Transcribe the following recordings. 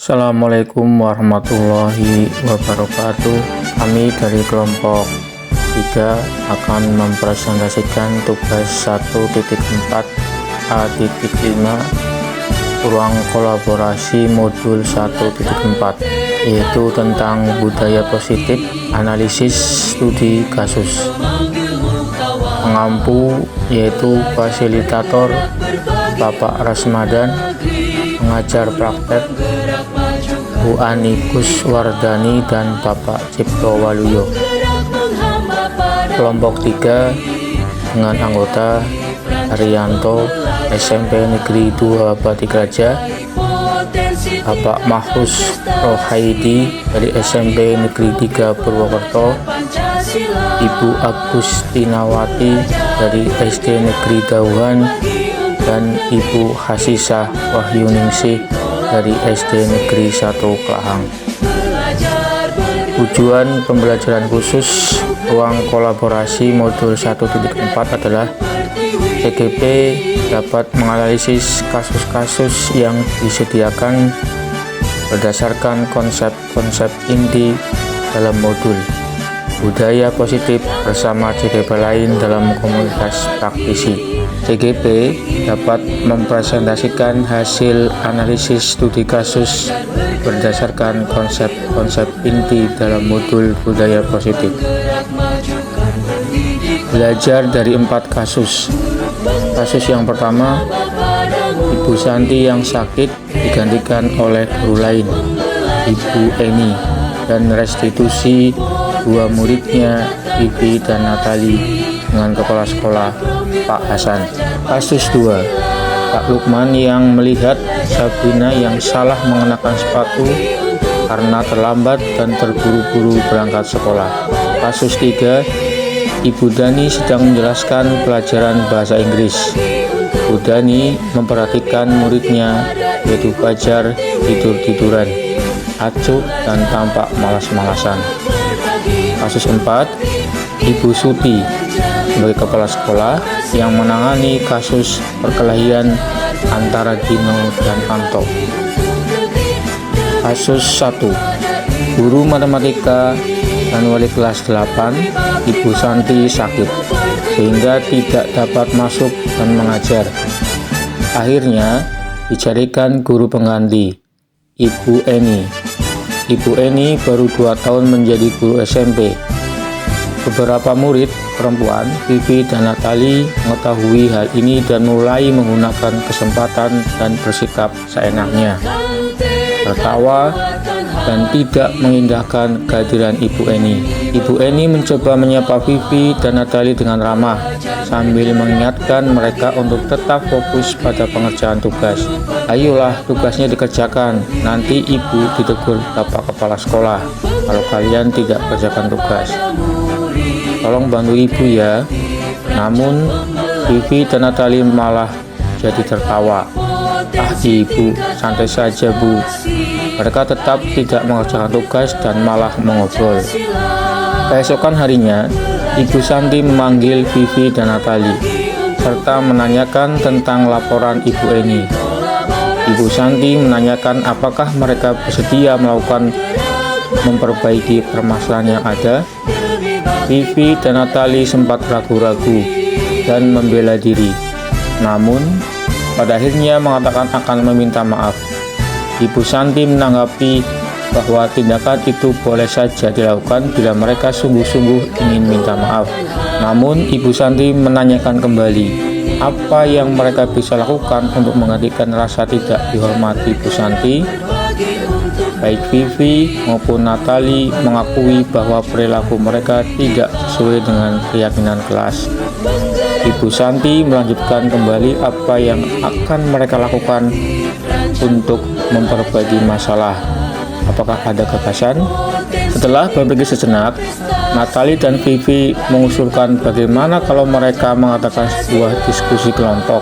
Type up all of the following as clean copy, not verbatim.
Assalamualaikum warahmatullahi wabarakatuh. Kami dari kelompok 3 akan mempresentasikan tugas 1.4 A.5 ruang kolaborasi modul 1.4, yaitu tentang budaya positif, analisis studi kasus. Pengampu yaitu fasilitator Bapak Rasmadan, pengajar praktek Bu Ani Kuswardani dan Bapak Cipto Waluyo. Kelompok 3 dengan anggota Haryanto SMP Negeri 2 Batikraja, Bapak Mahfuz Rohaidi dari SMP Negeri 3 Purwokerto, Ibu Agustinawati dari SD Negeri Dauhan, dan Ibu Hasisah Wahyuningsih dari SD Negeri 1 Kelahang. Tujuan pembelajaran khusus ruang kolaborasi modul 1.4 adalah CGP dapat menganalisis kasus-kasus yang disediakan berdasarkan konsep-konsep inti dalam modul budaya positif bersama CGP lain dalam komunitas praktisi. CGP dapat mempresentasikan hasil analisis studi kasus berdasarkan konsep-konsep inti dalam modul budaya positif. Belajar dari 4 kasus. Kasus yang pertama, Ibu Santi yang sakit digantikan oleh guru lain, Ibu Eni, dan restitusi 2 muridnya, Vivi dan Natali, dengan kepala sekolah Pak Hasan. Kasus 2, Pak Lukman yang melihat Sabrina yang salah mengenakan sepatu karena terlambat dan terburu-buru berangkat sekolah. Kasus 3, Ibu Dani sedang menjelaskan pelajaran bahasa Inggris. Ibu Dani memperhatikan muridnya, yaitu Fajar, tidur-tiduran, acuh, dan tampak malas-malasan. Kasus 4, Ibu Suti sebagai kepala sekolah yang menangani kasus perkelahian antara Gino dan Anto. Kasus 1, guru matematika dan wali kelas 8, Ibu Santi sakit sehingga tidak dapat masuk dan mengajar. Akhirnya dicarikan guru pengganti, Ibu Eni. Ibu Eni baru 2 tahun menjadi guru SMP. Beberapa murid perempuan, Vivi dan Natali, mengetahui hal ini dan mulai menggunakan kesempatan dan bersikap seenaknya, tertawa dan tidak mengindahkan kehadiran Ibu Eni. Ibu Eni mencoba menyapa Vivi dan Natali dengan ramah sambil mengingatkan mereka untuk tetap fokus pada pengerjaan tugas. Ayolah, tugasnya dikerjakan, nanti ibu ditegur Bapak Kepala Sekolah kalau kalian tidak kerjakan tugas. Tolong bantu ibu ya. Namun Vivi dan Natali malah jadi tertawa. Ah ibu, santai saja bu. Mereka tetap tidak mengerjakan tugas dan malah mengobrol. Keesokan harinya, Ibu Santi memanggil Vivi dan Natali serta menanyakan tentang laporan Ibu Eni. Ibu Santi menanyakan apakah mereka bersedia melakukan memperbaiki permasalahan yang ada. Vivi dan Natali sempat ragu-ragu dan membela diri, namun pada akhirnya mengatakan akan meminta maaf. Ibu Santi menanggapi bahwa tindakan itu boleh saja dilakukan bila mereka sungguh-sungguh ingin minta maaf. Namun Ibu Santi menanyakan kembali apa yang mereka bisa lakukan untuk menggantikan rasa tidak dihormati Ibu Santi. Baik Vivi maupun Natali mengakui bahwa perilaku mereka tidak sesuai dengan keyakinan kelas. Ibu Santi melanjutkan kembali apa yang akan mereka lakukan untuk memperbaiki masalah. Apakah ada gagasan? Setelah berpikir sejenak, Natali dan Vivi mengusulkan bagaimana kalau mereka mengadakan sebuah diskusi kelompok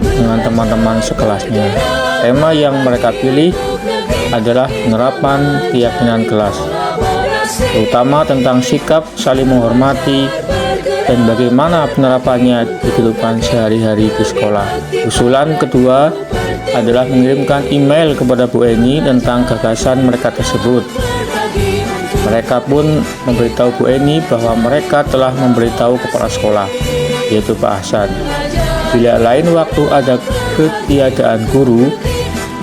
dengan teman-teman sekelasnya. Tema yang mereka pilih adalah penerapan keyakinan kelas, terutama tentang sikap saling menghormati dan bagaimana penerapannya di kehidupan sehari-hari di sekolah. Usulan kedua adalah mengirimkan email kepada Bu Eni tentang gagasan mereka tersebut. Mereka pun memberitahu Bu Eni bahwa mereka telah memberitahu kepala sekolah, yaitu Pak Hasan. Bila lain waktu ada ketiadaan guru,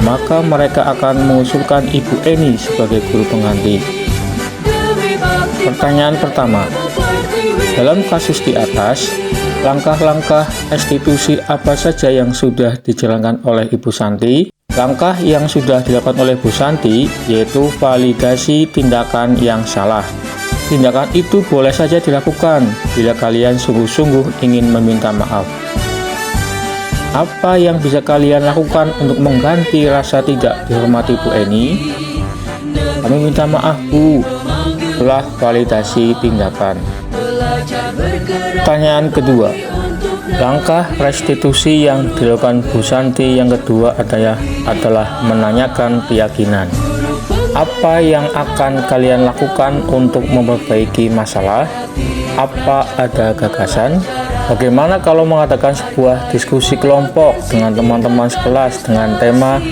maka mereka akan mengusulkan Ibu Eni sebagai guru pengganti. Pertanyaan pertama, dalam kasus di atas, langkah-langkah restitusi apa saja yang sudah dijalankan oleh Ibu Santi? Langkah yang sudah dilakukan oleh Bu Santi yaitu validasi tindakan yang salah. Tindakan itu boleh saja dilakukan bila kalian sungguh-sungguh ingin meminta maaf. Apa yang bisa kalian lakukan untuk mengganti rasa tidak dihormati Bu Eni? Kami minta maaf, Bu. Setelah validasi tindakan. Pertanyaan kedua, langkah restitusi yang dilakukan Bu Santi yang kedua adalah menanyakan keyakinan. Apa yang akan kalian lakukan untuk memperbaiki masalah? Apa ada gagasan? Bagaimana kalau mengadakan sebuah diskusi kelompok dengan teman-teman sekelas dengan tema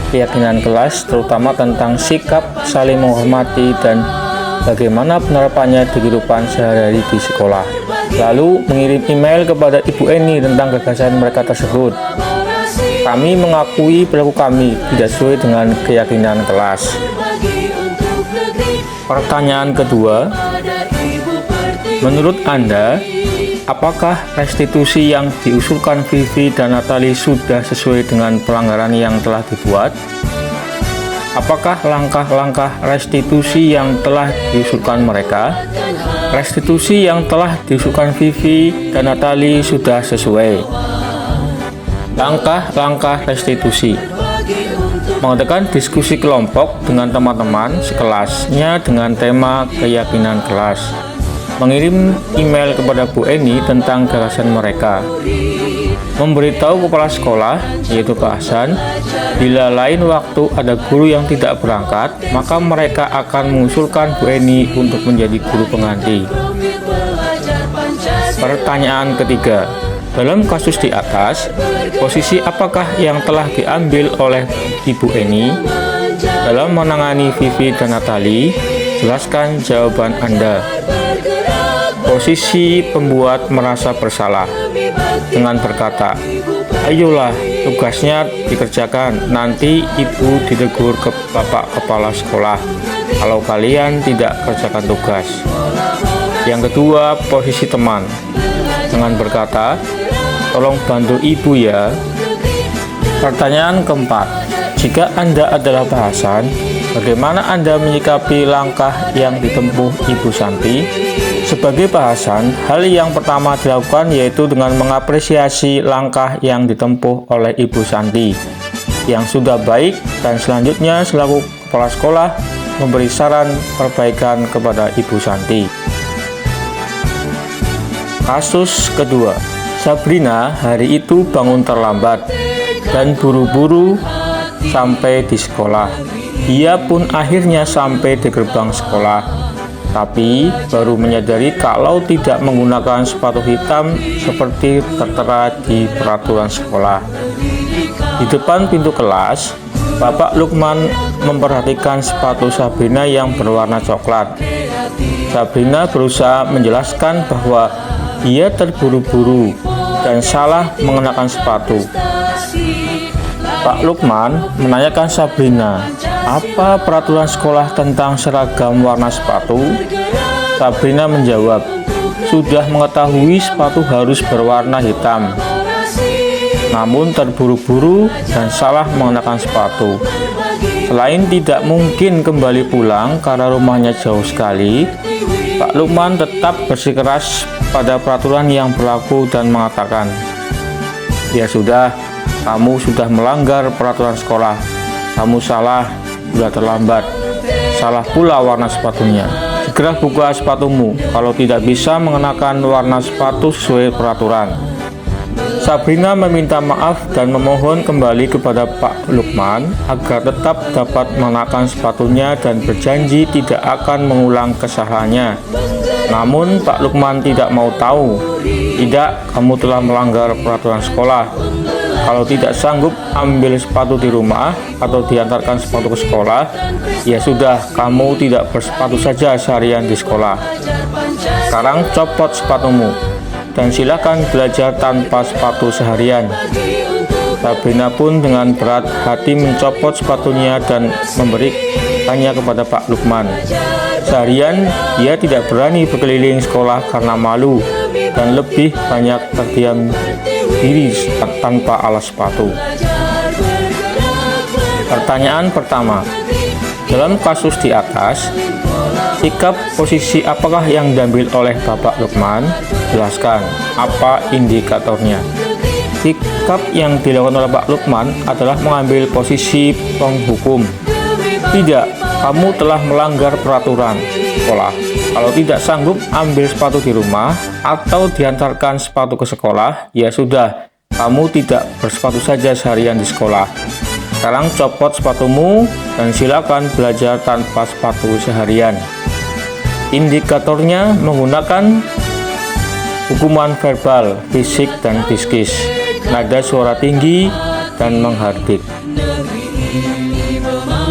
keyakinan kelas, terutama tentang sikap saling menghormati dan bagaimana penerapannya di kehidupan sehari-hari di sekolah. Lalu mengirim email kepada Ibu Eni tentang gagasan mereka tersebut. Kami mengakui perilaku kami tidak sesuai dengan keyakinan kelas. Pertanyaan kedua, menurut Anda, apakah restitusi yang diusulkan Vivi dan Natali sudah sesuai dengan pelanggaran yang telah dibuat? Apakah langkah-langkah restitusi yang telah diusulkan mereka, restitusi yang telah diusulkan Vivi dan Natali sudah sesuai? Langkah-langkah restitusi: mengadakan diskusi kelompok dengan teman-teman sekelasnya dengan tema keyakinan kelas, mengirim email kepada Bu Eni tentang gagasan mereka, memberitahu kepala sekolah, yaitu Pak Hasan, bila lain waktu ada guru yang tidak berangkat, maka mereka akan mengusulkan Bu Eni untuk menjadi guru pengganti. Pertanyaan ketiga, dalam kasus di atas, posisi apakah yang telah diambil oleh Ibu Eni dalam menangani Vivi dan Natali? Jelaskan jawaban Anda. Posisi pembuat merasa bersalah dengan berkata, ayolah, tugasnya dikerjakan, nanti ibu ditegur ke bapak kepala sekolah kalau kalian tidak kerjakan tugas. Yang kedua, posisi teman dengan berkata, tolong bantu ibu ya. Pertanyaan keempat, jika Anda adalah Pak Hasan, bagaimana Anda menyikapi langkah yang ditempuh Ibu Santi? Sebagai Pak Hasan, hal yang pertama dilakukan yaitu dengan mengapresiasi langkah yang ditempuh oleh Ibu Santi yang sudah baik, dan selanjutnya selaku kepala sekolah memberi saran perbaikan kepada Ibu Santi. Kasus kedua, Sabrina hari itu bangun terlambat dan buru-buru sampai di sekolah. Dia pun akhirnya sampai di gerbang sekolah, tapi baru menyadari kalau tidak menggunakan sepatu hitam seperti tertera di peraturan sekolah. Di depan pintu kelas, Bapak Lukman memperhatikan sepatu Sabrina yang berwarna coklat. Sabrina berusaha menjelaskan bahwa dia terburu-buru dan salah mengenakan sepatu. Pak Lukman menanyakan Sabrina, apa peraturan sekolah tentang seragam warna sepatu? Sabrina menjawab, sudah mengetahui sepatu harus berwarna hitam, namun terburu-buru dan salah mengenakan sepatu. Selain tidak mungkin kembali pulang karena rumahnya jauh sekali, Pak Lukman tetap bersikeras pada peraturan yang berlaku dan mengatakan, ya sudah, kamu sudah melanggar peraturan sekolah. Kamu salah, sudah terlambat. Salah pula warna sepatunya. Segera buka sepatumu kalau tidak bisa mengenakan warna sepatu sesuai peraturan. Sabrina meminta maaf dan memohon kembali kepada Pak Lukman agar tetap dapat mengenakan sepatunya dan berjanji tidak akan mengulang kesalahannya. Namun Pak Lukman tidak mau tahu. Tidak, kamu telah melanggar peraturan sekolah. Kalau tidak sanggup ambil sepatu di rumah atau diantarkan sepatu ke sekolah, ya sudah, kamu tidak bersepatu saja seharian di sekolah. Sekarang copot sepatumu dan silakan belajar tanpa sepatu seharian. Sabrina pun dengan berat hati mencopot sepatunya dan memberikannya kepada Pak Lukman. Seharian ia tidak berani berkeliling sekolah karena malu dan lebih banyak terdiam diri tanpa alas sepatu. Pertanyaan pertama, dalam kasus di atas, sikap posisi apakah yang diambil oleh Bapak Lukman? Jelaskan, apa indikatornya? Sikap yang dilakukan oleh Pak Lukman adalah mengambil posisi penghukum. Tidak, kamu telah melanggar peraturan sekolah. Kalau tidak sanggup ambil sepatu di rumah atau diantarkan sepatu ke sekolah, ya sudah, kamu tidak bersepatu saja seharian di sekolah. Sekarang copot sepatumu dan silakan belajar tanpa sepatu seharian. Indikatornya menggunakan hukuman verbal, fisik, dan psikis, nada suara tinggi, dan menghardik.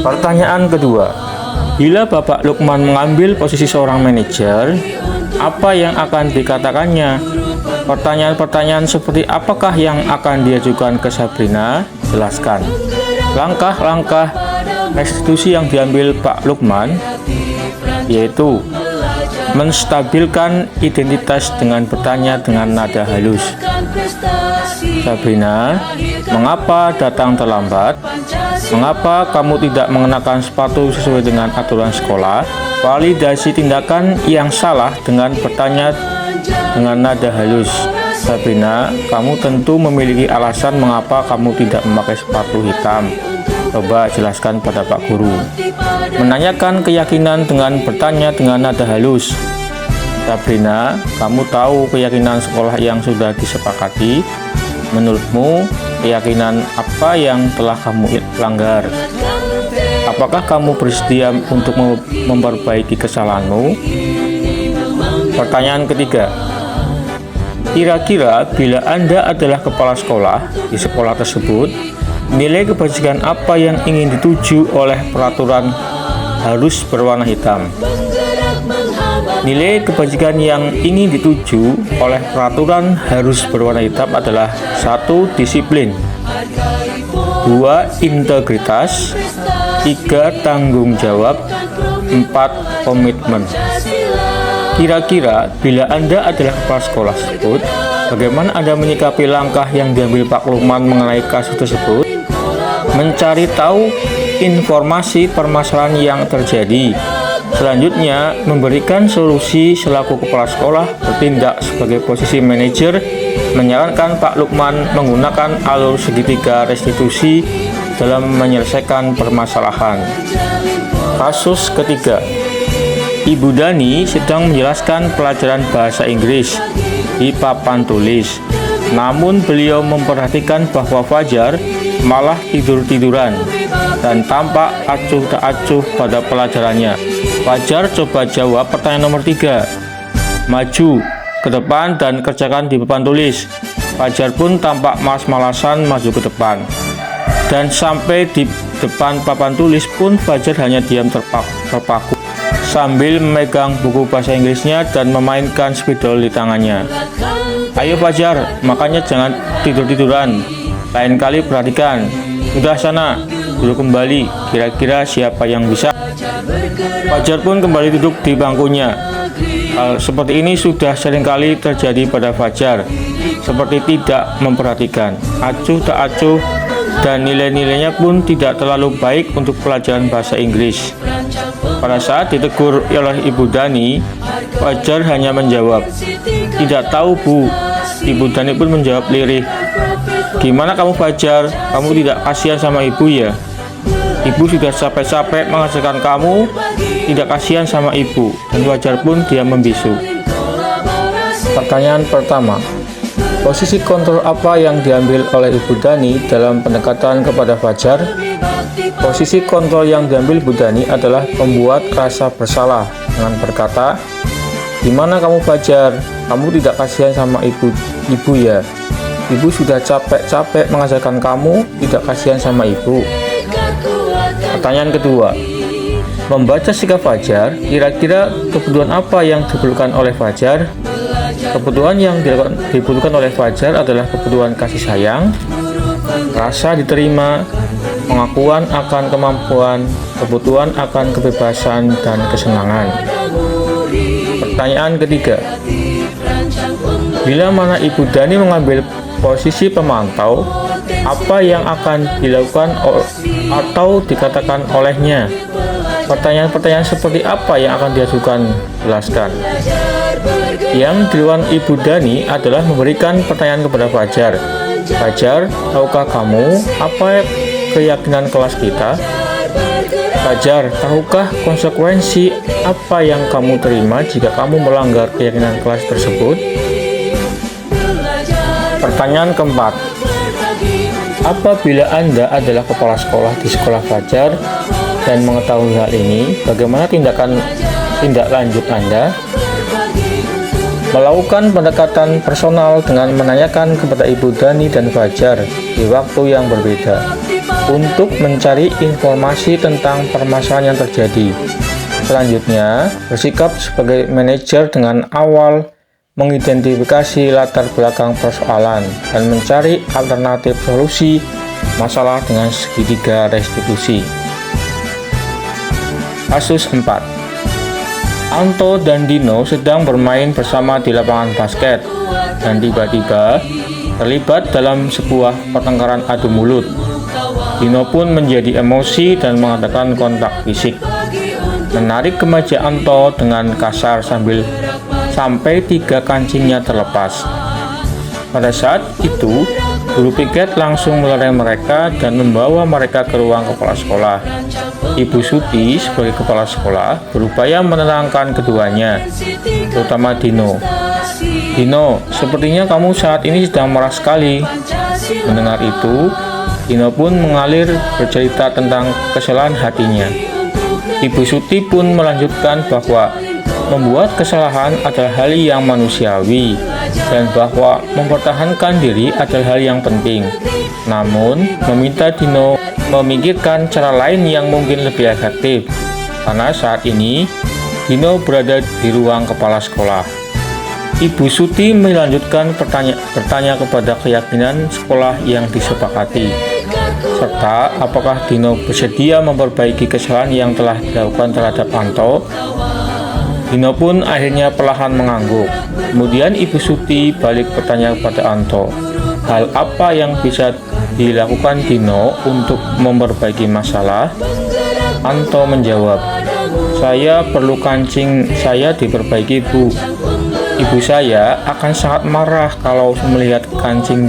Pertanyaan kedua, bila Bapak Lukman mengambil posisi seorang manajer, apa yang akan dikatakannya? Pertanyaan-pertanyaan seperti apakah yang akan diajukan ke Sabrina? Jelaskan. Langkah-langkah restitusi yang diambil Pak Lukman yaitu menstabilkan identitas dengan bertanya dengan nada halus. Sabrina, mengapa datang terlambat? Mengapa kamu tidak mengenakan sepatu sesuai dengan aturan sekolah? Validasi tindakan yang salah dengan bertanya dengan nada halus. Sabrina, kamu tentu memiliki alasan mengapa kamu tidak memakai sepatu hitam. Coba jelaskan pada Pak Guru. Menanyakan keyakinan dengan bertanya dengan nada halus. Sabrina, kamu tahu keyakinan sekolah yang sudah disepakati. Menurutmu, keyakinan apa yang telah kamu langgar? Apakah kamu bersedia untuk memperbaiki kesalahanmu? Pertanyaan ketiga, kira-kira bila Anda adalah kepala sekolah di sekolah tersebut, nilai kebajikan apa yang ingin dituju oleh peraturan harus berwarna hitam? Nilai kebajikan yang ingin dituju oleh peraturan harus berwarna hitam adalah 1. Disiplin, 2. Integritas, 3. Tanggung jawab, 4. Komitmen. Kira-kira bila Anda adalah kepala sekolah tersebut, bagaimana Anda menyikapi langkah yang diambil Pak Lukman mengenai kasus tersebut? Mencari tahu informasi permasalahan yang terjadi. Selanjutnya, memberikan solusi selaku kepala sekolah, bertindak sebagai posisi manajer, menyarankan Pak Lukman menggunakan alur segitiga restitusi dalam menyelesaikan permasalahan. Kasus ketiga, Ibu Dani sedang menjelaskan pelajaran bahasa Inggris di papan tulis. Namun beliau memperhatikan bahwa Fajar malah tidur-tiduran dan tampak acuh tak acuh pada pelajarannya. Fajar coba jawab pertanyaan nomor 3. Maju ke depan dan kerjakan di papan tulis. Fajar pun tampak malas-malasan maju ke depan. Dan sampai di depan papan tulis pun Fajar hanya diam terpaku sambil memegang buku bahasa Inggrisnya dan memainkan spidol di tangannya. Ayo Fajar, makanya jangan tidur-tiduran. Lain kali perhatikan. Udah sana, duduk kembali. Kira-kira siapa yang bisa? Fajar pun kembali duduk di bangkunya. Hal seperti ini sudah seringkali terjadi pada Fajar. Seperti tidak memperhatikan, acuh tak acuh, dan nilai-nilainya pun tidak terlalu baik untuk pelajaran bahasa Inggris. Pada saat ditegur oleh Ibu Dani, Fajar hanya menjawab, "Tidak tahu Bu." Ibu Dani pun menjawab lirih, "Gimana kamu Fajar? Kamu tidak kasihan sama ibu ya? Ibu sudah capek-capek mengajarkan kamu, tidak kasihan sama ibu." Dan Fajar pun diam membisu. Pertanyaan pertama, posisi kontrol apa yang diambil oleh Ibu Dani dalam pendekatan kepada Fajar? Posisi kontrol yang diambil Ibu Dani adalah membuat rasa bersalah dengan berkata, "Gimana kamu Fajar? Kamu tidak kasihan sama ibu ya? Ibu sudah capek-capek mengajarkan kamu, tidak kasihan sama ibu? Pertanyaan kedua, membaca sikap Fajar, kira-kira kebutuhan apa yang diperlukan oleh Fajar? Kebutuhan yang dibutuhkan oleh Fajar adalah kebutuhan kasih sayang, rasa diterima, pengakuan akan kemampuan, kebutuhan akan kebebasan dan kesenangan. Pertanyaan ketiga, bila mana Ibu Dani mengambil posisi pemantau, apa yang akan dilakukan atau dikatakan olehnya? Pertanyaan-pertanyaan seperti apa yang akan diajukan? Jelaskan. Yang dilakukan Ibu Dani adalah memberikan pertanyaan kepada Fajar. Fajar, tahukah kamu apa keyakinan kelas kita? Fajar, tahukah konsekuensi apa yang kamu terima jika kamu melanggar keyakinan kelas tersebut? Pertanyaan keempat, apabila Anda adalah kepala sekolah di sekolah Fajar dan mengetahui hal ini, bagaimana tindak lanjut Anda? Melakukan pendekatan personal dengan menanyakan kepada Ibu Dani dan Fajar di waktu yang berbeda untuk mencari informasi tentang permasalahan yang terjadi. Selanjutnya, bersikap sebagai manajer dengan awal mengidentifikasi latar belakang persoalan dan mencari alternatif solusi masalah dengan segitiga restitusi. Kasus 4. Anto dan Dino sedang bermain bersama di lapangan basket dan tiba-tiba terlibat dalam sebuah pertengkaran adu mulut. Dino pun menjadi emosi dan mengadakan kontak fisik, menarik kemeja Anto dengan kasar sampai 3 kancingnya terlepas. Pada saat itu, guru piket langsung melerai mereka dan membawa mereka ke ruang kepala sekolah. Ibu Suti sebagai kepala sekolah berupaya menenangkan keduanya, terutama Dino. Dino, sepertinya kamu saat ini sedang marah sekali. Mendengar itu, Dino pun mengalir bercerita tentang kesalahan hatinya. Ibu Suti pun melanjutkan bahwa membuat kesalahan adalah hal yang manusiawi dan bahwa mempertahankan diri adalah hal yang penting. Namun, meminta Dino memikirkan cara lain yang mungkin lebih efektif, karena saat ini Dino berada di ruang kepala sekolah. Ibu Suti melanjutkan bertanya kepada keyakinan sekolah yang disepakati, serta apakah Dino bersedia memperbaiki kesalahan yang telah dilakukan terhadap Anto. Dino pun akhirnya perlahan mengangguk. Kemudian Ibu Suti balik bertanya kepada Anto, hal apa yang bisa dilakukan Dino untuk memperbaiki masalah? Anto menjawab, saya perlu kancing saya diperbaiki, Bu. Ibu saya akan sangat marah kalau melihat kancing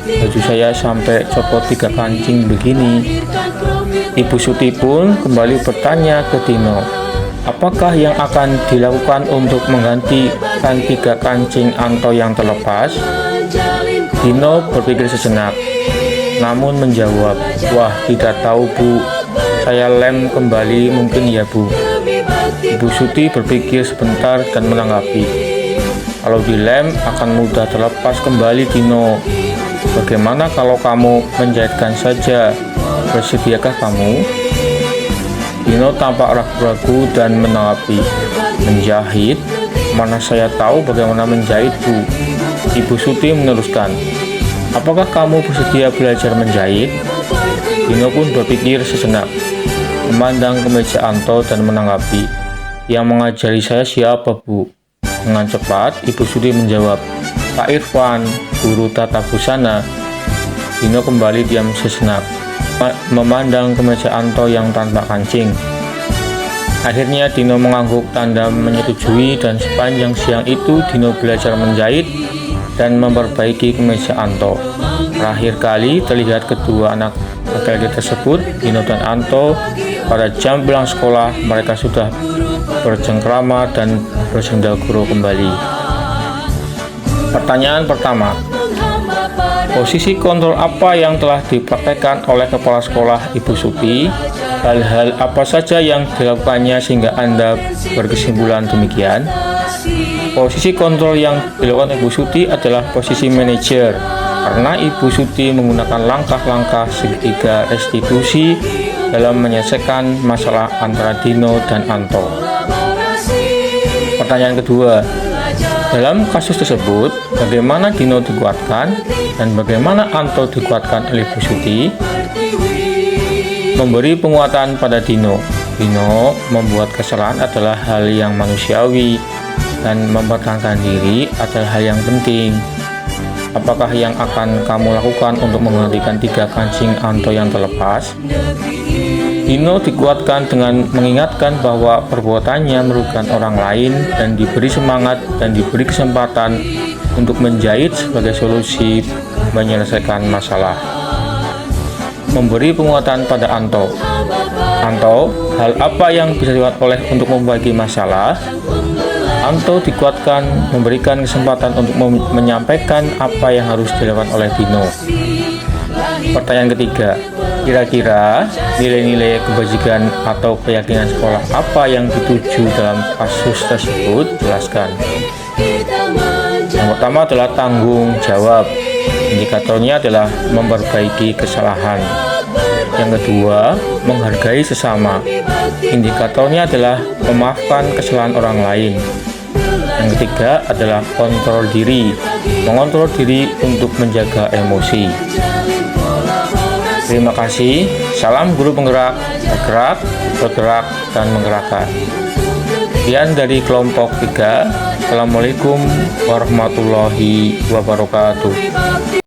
baju saya sampai copot 3 kancing begini. Ibu Suti pun kembali bertanya ke Dino, apakah yang akan dilakukan untuk menggantikan 3 kancing Anto yang terlepas? Dino berpikir sejenak, namun menjawab, wah tidak tahu, Bu. Saya lem kembali mungkin ya, Bu. Ibu Suti berpikir sebentar dan menanggapi, kalau dilem akan mudah terlepas kembali, Dino. Bagaimana kalau kamu menjahitkan saja? Bersediakah kamu? Dino tampak ragu-ragu dan menanggapi, menjahit? Mana saya tahu bagaimana menjahit, Bu. Ibu Suti meneruskan, apakah kamu bersedia belajar menjahit? Dino pun berpikir sejenak, memandang ke meja Anto dan menanggapi, yang mengajari saya siapa, Bu? Dengan cepat, Ibu Suti menjawab, Pak Irfan, guru tata busana. Dino kembali diam sejenak, memandang ke meja Anto yang tanpa kancing. Akhirnya Dino mengangguk tanda menyetujui dan sepanjang siang itu Dino belajar menjahit dan memperbaiki kemeja Anto. Terakhir kali terlihat kedua anak laki-laki tersebut, Dino dan Anto, pada jam pulang sekolah. Mereka sudah bercengkrama dan bersendaguro kembali. Pertanyaan pertama, posisi kontrol apa yang telah dipraktekkan oleh kepala sekolah Ibu Suti? Hal-hal apa saja yang dilakukannya sehingga Anda berkesimpulan demikian? Posisi kontrol yang dilakukan Ibu Suti adalah posisi manajer, karena Ibu Suti menggunakan langkah-langkah segitiga restitusi dalam menyelesaikan masalah antara Dino dan Anto. Pertanyaan kedua, dalam kasus tersebut, bagaimana Dino dikuatkan dan bagaimana Anto dikuatkan oleh Bu Suti? Memberi penguatan pada Dino. Dino membuat kesalahan adalah hal yang manusiawi dan mempertahankan diri adalah hal yang penting. Apakah yang akan kamu lakukan untuk menggantikan 3 kancing Anto yang terlepas? Dino dikuatkan dengan mengingatkan bahwa perbuatannya merugikan orang lain dan diberi semangat dan diberi kesempatan untuk menjahit sebagai solusi menyelesaikan masalah. Memberi penguatan pada Anto. Anto, hal apa yang bisa dilakukan oleh untuk membagi masalah? Anto dikuatkan memberikan kesempatan untuk menyampaikan apa yang harus dilakukan oleh Dino. Pertanyaan ketiga, kira-kira nilai-nilai kebajikan atau keyakinan sekolah apa yang dituju dalam kasus tersebut? Jelaskan. Yang pertama adalah tanggung jawab. Indikatornya adalah memperbaiki kesalahan. Yang kedua, menghargai sesama. Indikatornya adalah memaafkan kesalahan orang lain. Yang ketiga adalah kontrol diri. Mengontrol diri untuk menjaga emosi. Terima kasih. Salam guru penggerak, bergerak, bergerak, dan menggerakkan. Sekian dari kelompok 3. Assalamualaikum warahmatullahi wabarakatuh.